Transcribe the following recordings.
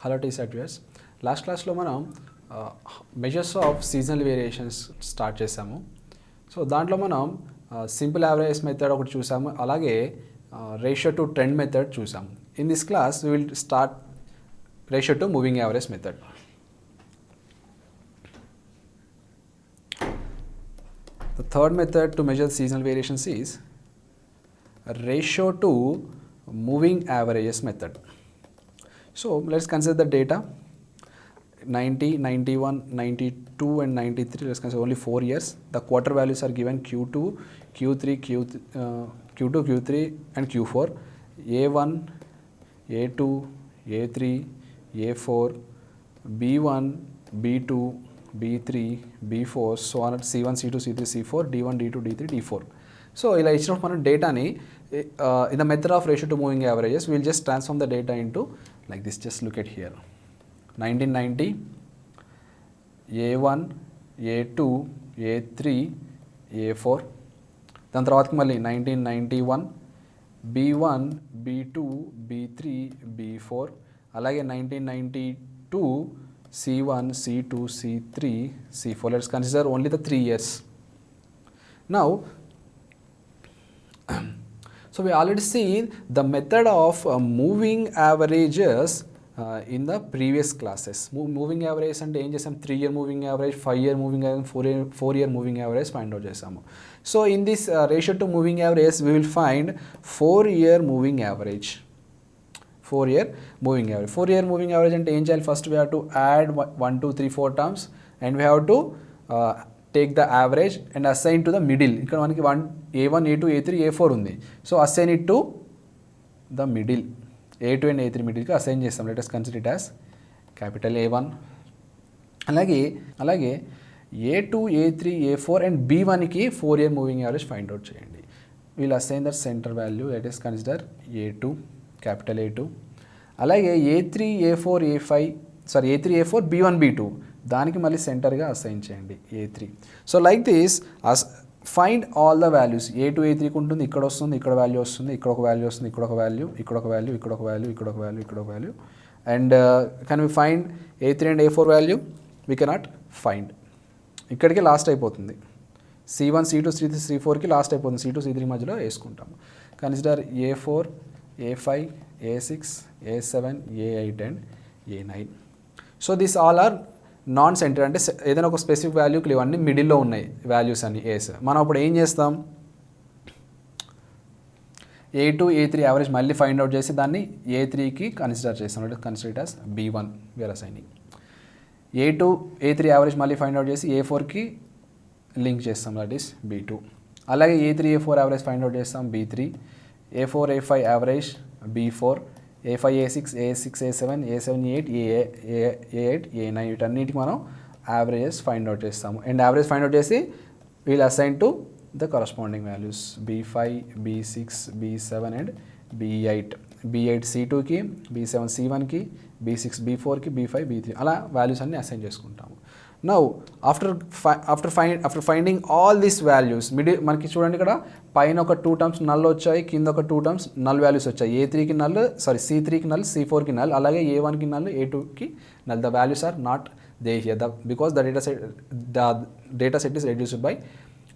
Hello టీసెట్ viewers, last క్లాస్లో మనం measures of seasonal variations start చేసాము. సో దాంట్లో మనం సింపుల్ యావరేజ్ మెథడ్ ఒకటి చూసాము, అలాగే రేషియో టు ట్రెండ్ మెథడ్ చూసాము. In this class we will start ratio to moving average method. The third method to measure seasonal variations is ratio to moving averages method. So let's consider the data 90, 91, 92 and 93. Let's consider only 4 years. The quarter values are given Q2, Q3, Q2, Q3 and Q4. A1, A2, A3, A4, B1, B2, B3, B4, so on at C1, C2, C3, C4, D1, D2, D3, D4. So ఇలా ఇచ్చినప్పుడు మనం డేటాని in the method of ratio to moving averages, we'll just transform the data into like this. Just look at here. 1990, A1, A2, A3, A4. దాని తర్వాత మళ్ళీ 1991, B1, B2, B3, B4. అలాగే 1992, C1, C2, C3, C4. Let's consider only the 3 years. Now, so we already seen the method of moving averages in the previous classes. Moving average అంటే ఏం చేసాం, 3 year moving average, 5 year moving average, 4 year moving average find out చేసాము. So in this ratio to moving average, we will find 4 year moving average. 4 year moving average. 4 year moving average అంటే ఏం చేయాలి, first we have to add 1, 2, 3, 4 terms and we have to take the average and assign to the middle. ఇక్కడ మనకి A1, A2, A3, A4 ఉంది. So assign it to the middle. A2 and A3 మిడిల్కి assign చేస్తాం. Let us consider it as capital A1. అలాగే A2, A3, A4 and B1కి 4 year moving average find out చేయండి. We'll assign that center value. Let us consider A2, capital A2. అలాగే A3, A4, A3, A4, B1, B2 దానికి మళ్ళీ సెంటర్గా assign చేయండి A3. So like this find all the values. A2, A3కి ఉంటుంది, ఇక్కడ వస్తుంది, ఇక్కడ value వస్తుంది, ఇక్కడ ఒక వాల్యూ వస్తుంది, ఇక్కడ ఒక వాల్యూ, ఇక్కడ ఒక వాల్యూ, ఇక్కడ ఒక వాల్యూ, ఇక్కడ ఒక వాల్యూ, ఇక్కడ ఒక value. And can we find A3 and A4 value? We cannot find. ఇక్కడికి లాస్ట్ అయిపోతుంది. C1, C2, C3, C4కి లాస్ట్ అయిపోతుంది. C2, C3 మధ్యలో వేసుకుంటాము. Consider A4, A5, A6, A7, A8 and A9. So this all are non centre, అంటే ఏదైనా ఒక specific వాల్యూకి లేవు, అన్ని మిడిల్లో ఉన్నాయి వాల్యూస్ అన్ని ఏస్. మనం అప్పుడు ఏం చేస్తాం, A2, A3 యావరేజ్ మళ్ళీ ఫైండ్ అవుట్ చేసి దాన్ని A3కి కన్సిడర్ చేస్తాం. Consider it as B1 we're assigning. A2, A3 average మళ్ళీ ఫైండ్ అవుట్ చేసి A4కి లింక్ చేస్తాం, దట్ ఈస్ B2. అలాగే A3, A4 average find out చేస్తాం B3. A4, A5 average B4. A5, A6, A6, A7, A7, A8, A8, A9 వీటన్నిటికి మనం averages find out చేస్తాము. And average find out చేసి we'll assign to the corresponding values B5, B6, B7 and B8. B8 C2కి, B7 C1కి, B6 B4కి, B5 B3 అలా values అన్ని assign చేసుకుంటాము. Now after finding all these values మనకి చూడండి, ఇక్కడ పైన ఒక 2 టర్మ్స్ నల్ వచ్చాయి, కింద ఒక 2 టర్మ్స్ నల్ వాల్యూస్ వచ్చాయి. A3కి నల్, C3కి నల్, C4కి నల్, అలాగే A1కి నల్, A2కి null. The values are not there here because the data set is reduced by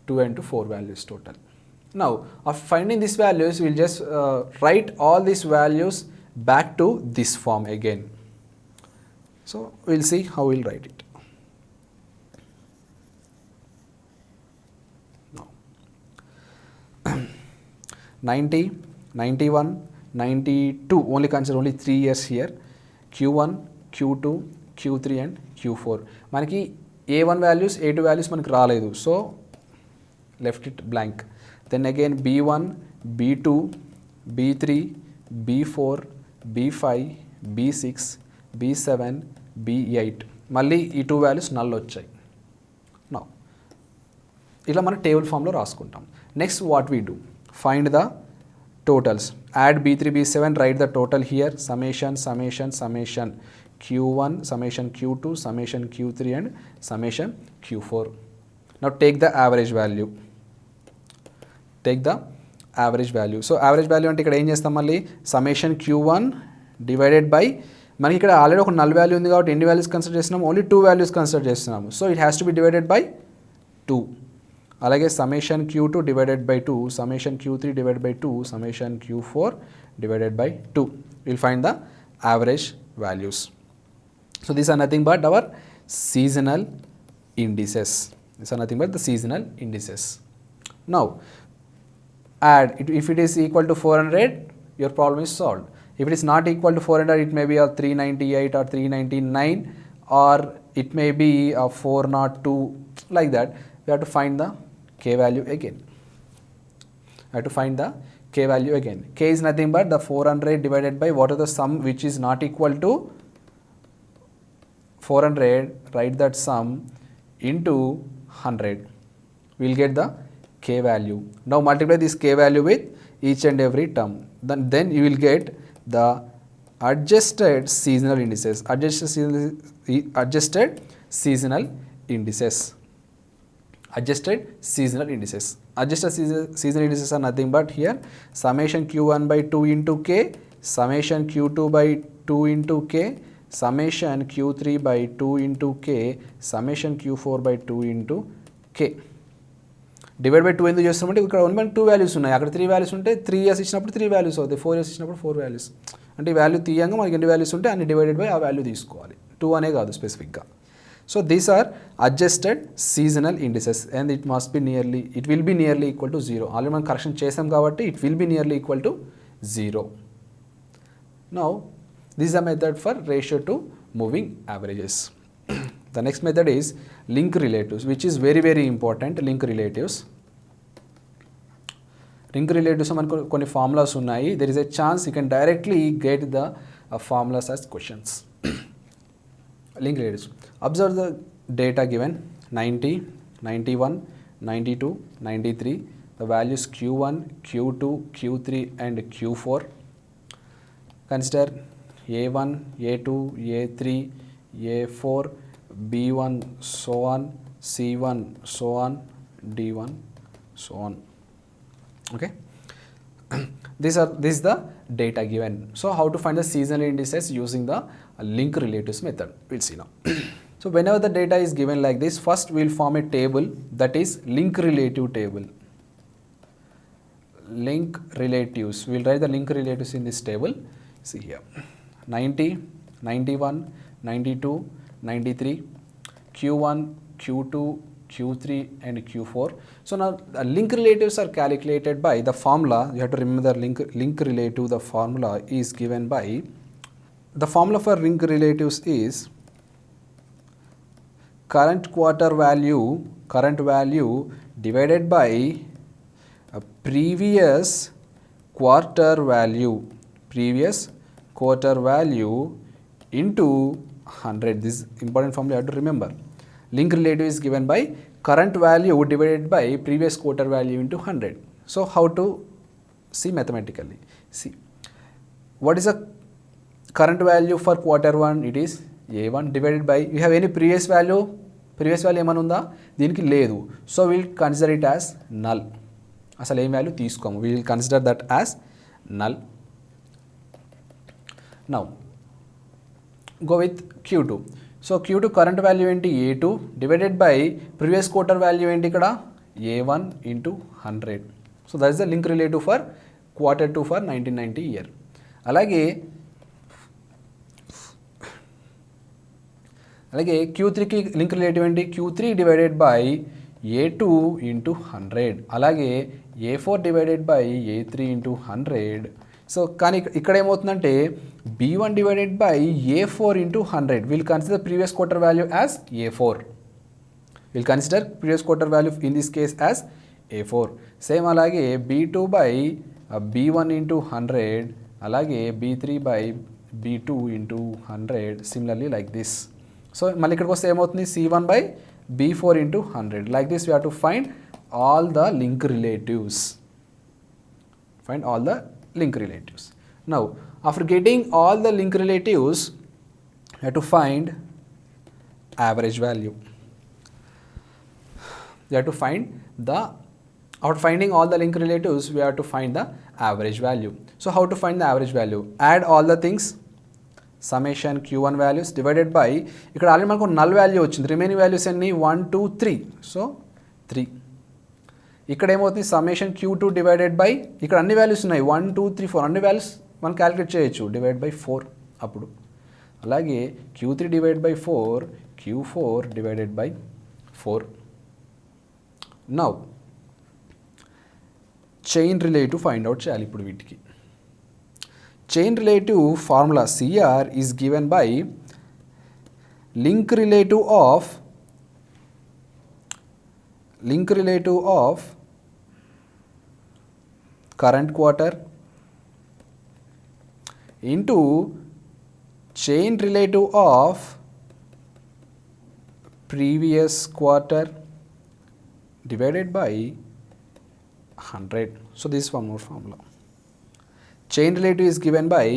2 and 4 values total. Now after finding these values, we'll just write all these values back to this form again. So we'll see how we'll write it. 90, 91, 92, only consider only 3 years here. Q1, Q2, Q3 and Q4. మనకి A1 values, A2 values మనకి రాలేదు, so left it blank. Then again B1, B2, B3, B4, B5, B6, B7, B8 మళ్ళీ ఈ 2 values null వచ్చాయి. Now ఇలా మన table ఫామ్లో రాసుకుంటాం. Next what we do, find the totals. Add B3, B7, write the total here. Summation, Q1, summation Q2, summation Q3 and summation Q4. Now take the average value. So average value అంటే ఇక్కడ ఏం చేస్తాం, మళ్ళీ summation Q1 divided by మనకి ఇక్కడ already ఒక null value ఉంది కాబట్టి ఎన్ని వాల్యూస్ కన్సిడర్ చేస్తున్నాము, ఓన్లీ 2 వాల్యూస్ కన్సిడర్ చేస్తున్నాము. So it has to be divided by 2. అలాగే summation Q2 divided by 2, summation Q3 divided by 2, summation Q4 divided by 2. Will find the average values. So these are nothing but our seasonal indices. These are nothing but the seasonal indices. Now add it, if it is equal to 400, your problem is solved. If it is not equal to 400, it may be a 398 or 399, or it may be a 402, like that. We have to find the k value again. I have to find the k value again. K is nothing but the 400 divided by what are the sum which is not equal to 400, write that sum into 100. We will get the k value. Now multiply this k value with each and every term. Then you will get the adjusted seasonal indices. Adjusted seasonal indices. Adjusted seasonal indices. Adjusted seasonal indices are nothing but here summation Q1 by 2 into k, summation Q2 by 2 into k, summation Q3 by 2 into k, summation Q4 by 2 into k. Divide by 2 ఎందుకు చేస్తామంటే ఇక్కడ only మనకి 2 values ఉన్నాయి, అక్కడ 3 values ఉంటే 3 years ఇచ్చినప్పుడు 3 values అవుతాయి, 4 years ఇచ్చినప్పుడు 4 వాల్యూస్. అంటే ఈ వాల్యూ తీయంగా మనకి ఎన్ని వాల్యూస్ ఉంటే అన్ని డివైడెడ్ బై ఆ వాల్యూ తీసుకోవాలి, 2 అనే కాదు స్పెసిఫిక్గా. So these are adjusted seasonal indices and it will be nearly equal to 0. Already మనం కరెక్షన్ చేసాం కాబట్టి it will be nearly equal to 0. Now this is a method for ratio to moving averages. The next method is link relatives, which is very very important. Link relatives మనకు కొన్ని formulas ఉన్నాయి. There is a chance you can directly get the formulas as questions. Link relatives. Observe the data given 90, 91, 92, 93. The values Q1, Q2, Q3 and Q4. Consider A1, A2, A3, A4, B1, so on, C1, so on, D1, so on. Okay. This is the data given. So how to find the seasonal indices using the link relatives method? We'll see now. So whenever the data is given like this, first we'll form a table, that is link relative table. Link relatives. We'll write the link relatives in this table. See here. 90, 91, 92, 93, Q1, Q2, Q3 and Q4. So now the link relatives are calculated by the formula. You have to remember the link relative. The formula is given by, the formula for link relatives is current value divided by previous quarter value into 100. This is important formula you have to remember. Link relative is given by current value divided by previous quarter value into 100. So how to see mathematically? See, what is the current value for quarter 1? It is A1 divided by, you have any previous value ఏమైనా ఉందా, దీనికి లేదు. So will consider it as null. అసలు ఏం value తీసుకోము, we will consider that as null. Now go with Q2. So Q2 current value ఏంటి A2 divided by previous quarter value ఏంటి ఇక్కడ A1 into 100. So that is the link relative for quarter 2 for 1990 year. అలాగే Q3కి link relative ఏంటి Q3 divided by A2 into 100. అలాగే A4 divided by A3 into 100. So కానీ ఇక్కడ ఏమవుతుందంటే B1 divided by A4 into 100. We'll consider previous quarter value as A4. We'll consider previous quarter value in this case as A4. Same అలాగే B2 by B1 into 100. అలాగే B3 by B2 into 100. Similarly like this. So మళ్ళీ ఇక్కడికి వస్తే ఏమవుతుంది C1 by B4 into 100. Like this we have to find all the link relatives. Find all the link relatives. Now after getting all the link relatives, you have to find average value. You have to find the, after finding all the link relatives, we have to find the average value. So how to find the average value? Add all the things, summation q1 values divided by ఇక్కడ already మనకు null value వచ్చింది, remaining values అన్ని 1 2 3, so 3. ఇక్కడ ఏమవుతుంది summation q2 divided by ఇక్కడ అన్ని values ఉన్నాయి 1 2 3 4 అన్ని వాల్యూస్ మనం క్యాలిక్యులేట్ చేయొచ్చు డివైడ్ బై 4 అప్పుడు. అలాగే q3 divide by 4, q4 divided by 4. Now chain relative find out చేయాలి ఇప్పుడు వీటికి. Chain relative formula CR is given by link relative of current quarter into chain relative of previous quarter divided by 100. So this is one more formula. Chain relative is given by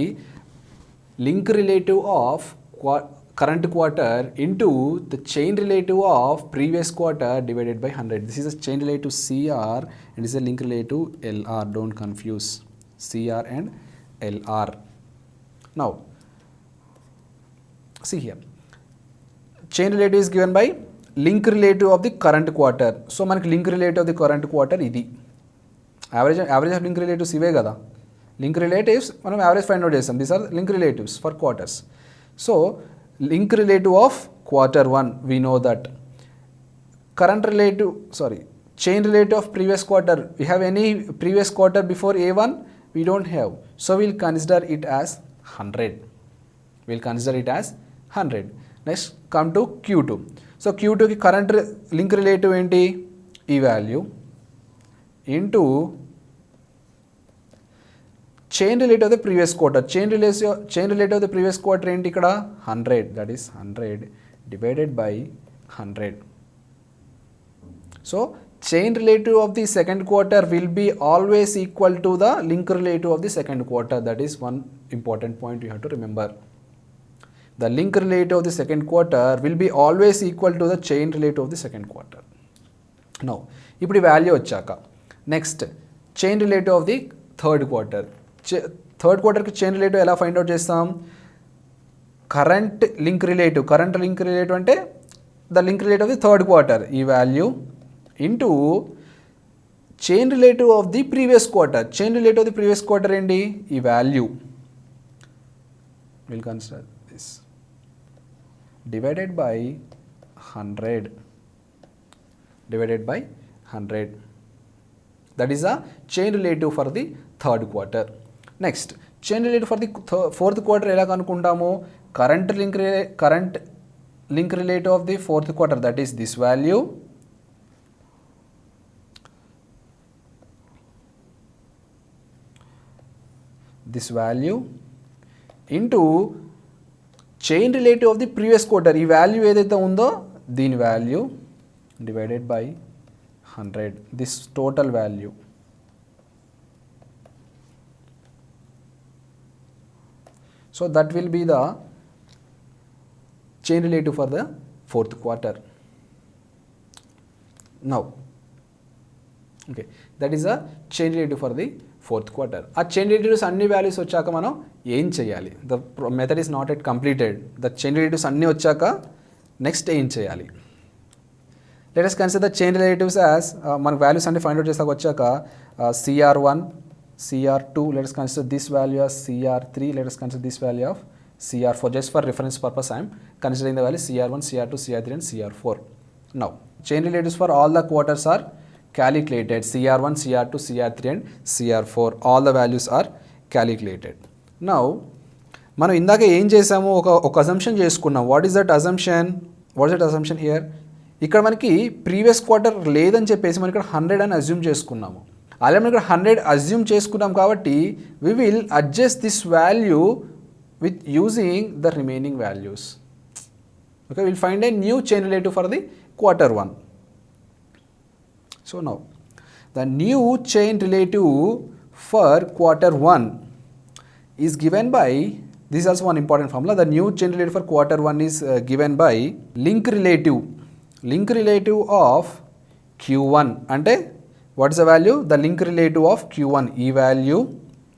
link relative of current quarter into the chain relative of previous quarter divided by 100. This is a chain relative CR and this is a link relative LR. Don't confuse CR and LR. Now, see here. Chain relative is given by link relative of the current quarter. So, మనకి link relative of the current quarter ఇది. Average of link relatives ఇవే కదా. Link relatives మనం average find out చేస్తాం. These are link relatives for quarters. So, link relative of quarter 1, we know that. Chain relative of previous quarter, we have any previous quarter before A1? We don't have. So we'll consider it as 100. Next come to Q2. So Q2 ki current link relative enti E value into chain relative of the previous quarter. Chain relative of the previous quarter enti ikkada 100, that is 100 divided by 100. So chain relative of the second quarter will be always equal to the link relative of the second quarter. That is one important point you have to remember. The link relative of the second quarter will be always equal to the chain relative of the second quarter. Now, ఇప్పుడు value వచ్చాక next chain relative of the third quarter. Third క్వార్టర్కి chain relative ఎలా find out చేస్తాం? Current link relative అంటే the link relative of the third quarter ఈ value into chain relative of the previous quarter. Chain relative of the previous quarter ఏంటి? ఈ value will consider this divided by 100. That is a chain relative for the third quarter. Next, chain relative for the fourth quarter ఎలా కనుక్కుంటాము? Current link relative of the fourth quarter, that is this value into chain relative of the previous quarter. ఈ value ఏదైతే ఉందో దీని value divided by 100, this total value. So that will be the chain relative for the fourth quarter. Now, okay, that is a chain relative for the fourth quarter. ఆ chain relatives అన్ని values వచ్చాక మనం ఏం చేయాలి? The method is not yet completed. The chain relatives అన్ని వచ్చాక next ఏం చేయాలి? Let us consider the chain relatives as మన values అన్ని find out చేసాక వచ్చాక CR1, CR2, let us consider this value as CR3, let us consider this value of CR4. Just for reference purpose I am considering the value CR1, CR2, CR3 and CR4. Now, chain relatives for all the quarters are calculated. CR1, CR2, CR3 and CR4. All the values are calculated. Now, మనం ఇందాక ఏం చేసాము? ఒక assumption చేసుకున్నాం. What is that assumption here? ఇక్కడ మనకి previous quarter లేదని చెప్పేసి మనం ఇక్కడ 100 అని అజ్యూమ్ చేసుకున్నాము. అలా మనం ఇక్కడ 100 అజ్యూమ్ చేసుకున్నాం కాబట్టి we will adjust this value with using the remaining values. Okay, we will find a new chain relative for the quarter 1. So now, the new chain relative for quarter 1 is given by, this is also one important formula, the new chain relative for quarter 1 is given by link relative of Q1. అంటే what is the value? The link relative of Q1, ఈ value,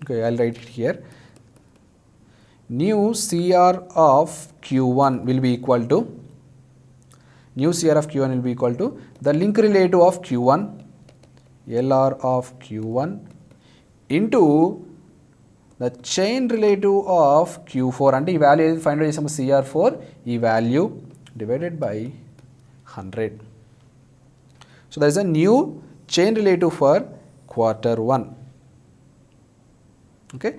okay, I'll write it here, new CR of Q1 will be equal to the link relative of Q1 LR of Q1 into the chain relative of Q4 అంటే ఈ value ఏది find out చేసాము CR4 ఈ value divided by 100. So there is a new chain relative for quarter 1. Okay,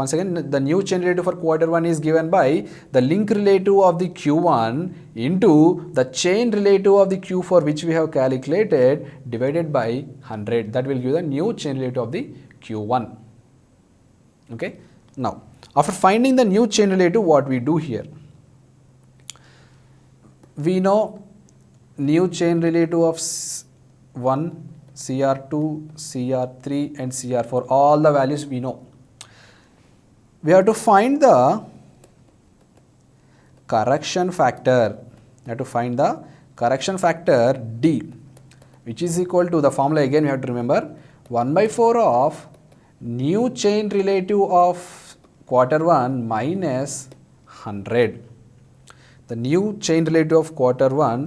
once again the new chain relative for quarter 1 is given by the link relative of the Q1 into the chain relative of the Q4 which we have calculated divided by 100. That will give the new chain relative of the Q1. Okay, now after finding the new chain relative, what we do here, we know new chain relative of 1, CR2, CR3 and CR4, all the values we know. We have to find the correction factor. We have to find the correction factor D, which is equal to the formula again we have to remember 1/4 of new chain relative of quarter 1 minus 100. The new chain relative of quarter 1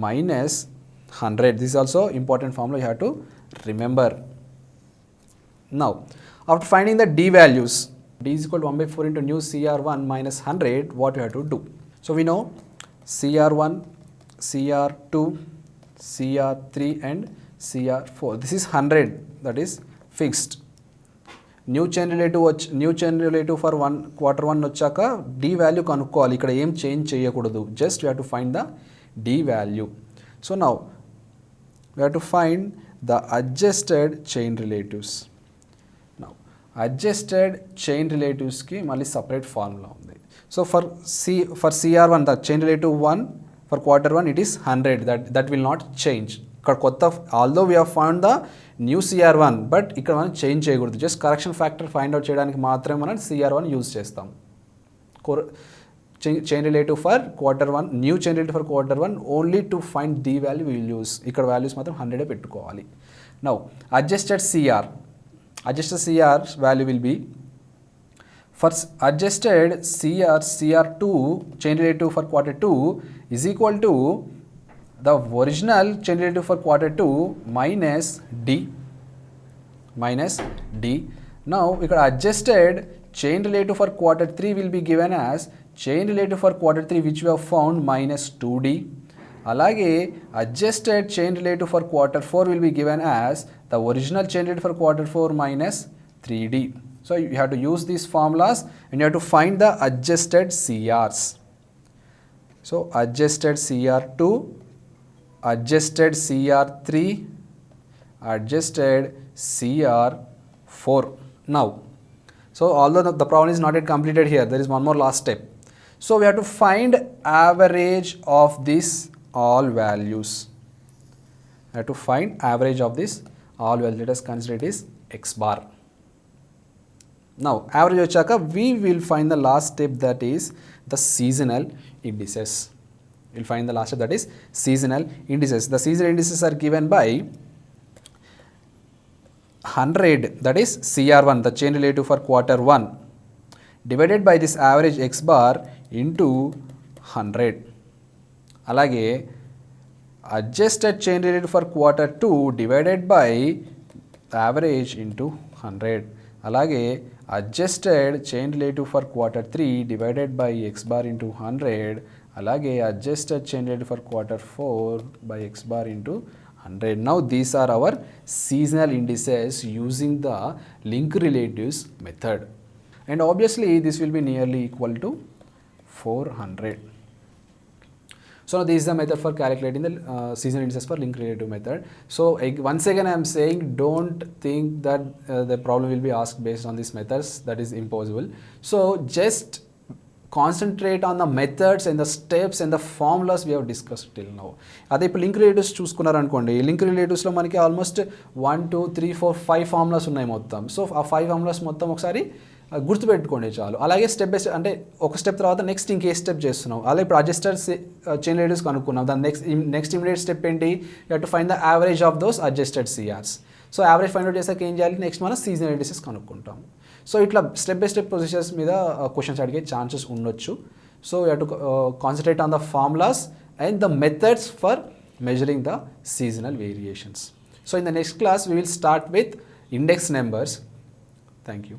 minus 100. This is also important formula you have to remember. Now, after finding the D values, D is equal to 1/4 into new CR1 minus 100, what you have to do? So we know CR1, CR2, CR3 and CR4. This is 100, that is fixed. New chain relative for quarter 1 వచ్చాక D value కనుక్కోవాలి. ఇక్కడ ఏం change చేయకూడదు. Just we have to find the D value. So now we have to find the adjusted chain relatives. Now adjusted chain relatives ki mali separate formula undi. So for CR1 the chain relative 1 for quarter 1 it is 100, that will not change. ఇక్కడ కొత్త although we have found the new CR1 but ఇక్కడ మనం change చేయకూడదు. Just correction factor find out చేయడానికి మాత్రమే మనం CR1 use చేస్తాం. chain relative for quarter 1, new chain relative for quarter 1, only to find D value we will use. ఇక్కడ values మాత్రం 100 పెట్టుకోవాలి. Now adjusted CR value will be, for adjusted CR2 chain relative for quarter 2 is equal to the original chain relative for quarter 2 minus D. Now ఇక్కడ adjusted chain relative for quarter 3 will be given as chain relative for quarter 3 which we have found minus 2D. అలాగే adjusted chain relative for quarter 4 will be given as the original chain relative for quarter 4 minus 3D. So you have to use these formulas and you have to find the adjusted CRs. So adjusted CR2, adjusted CR3, adjusted CR4. Now, so although the problem is not yet completed here, there is one more last step. So we have to find average of this all values. We have to find average of this all values. Let us consider it is X bar. Now average vachaka we will find the last step, that is the seasonal indices. We will find the last step, that is seasonal indices. The seasonal indices are given by 100, that is CR1, the chain relative for quarter 1, divided by this average X bar into 100. అలాగే adjusted chain relative for quarter 2 divided by average into 100. అలాగే adjusted chain relative for quarter 3 divided by X bar into 100. అలాగే adjusted chain relative for quarter 4 by X bar into 100. Now these are our seasonal indices using the link relatives method, and obviously this will be nearly equal to 400. So this is the method for calculating the seasonal indices for link relative method. So once again I am saying, don't think that the problem will be asked based on these methods. That is impossible. So just concentrate on the methods and the steps and the formulas we have discussed till now. అదే ఇప్పుడు link relatives చూసుకున్నారనుకోండి, link రిలేటివ్స్లో మనకి almost 1 2 3 4 5 formulas ఉన్నాయి మొత్తం. So ఆ 5 formulas మొత్తం ఒకసారి గుర్తుపెట్టుకోండి చాలు. అలాగే స్టెప్ బై స్టెప్, అంటే ఒక స్టెప్ తర్వాత నెక్స్ట్ ఇంకే స్టెప్ చేస్తున్నాం. అలాగే ఇప్పుడు అడ్జస్టెడ్ చైన్ రిలేటివ్స్ కనుక్కున్నాం. దాని నెక్స్ట్ ఇమీడియట్ స్టెప్ ఏంటి? You have to find the average of those adjusted CRs. So average find out చేసాక ఏం చేయాలి? నెక్స్ట్ మనం సీజనల్ ఇండిసెస్ కనుక్కుంటాం. సో ఇట్లా స్టెప్ బై స్టెప్ ప్రొసీజర్స్ మీద క్వశ్చన్స్ అడిగే ఛాన్సెస్ ఉండొచ్చు. So you have to concentrate on the formulas and the methods for measuring the seasonal variations. So in the next class we will start with index numbers. Thank you.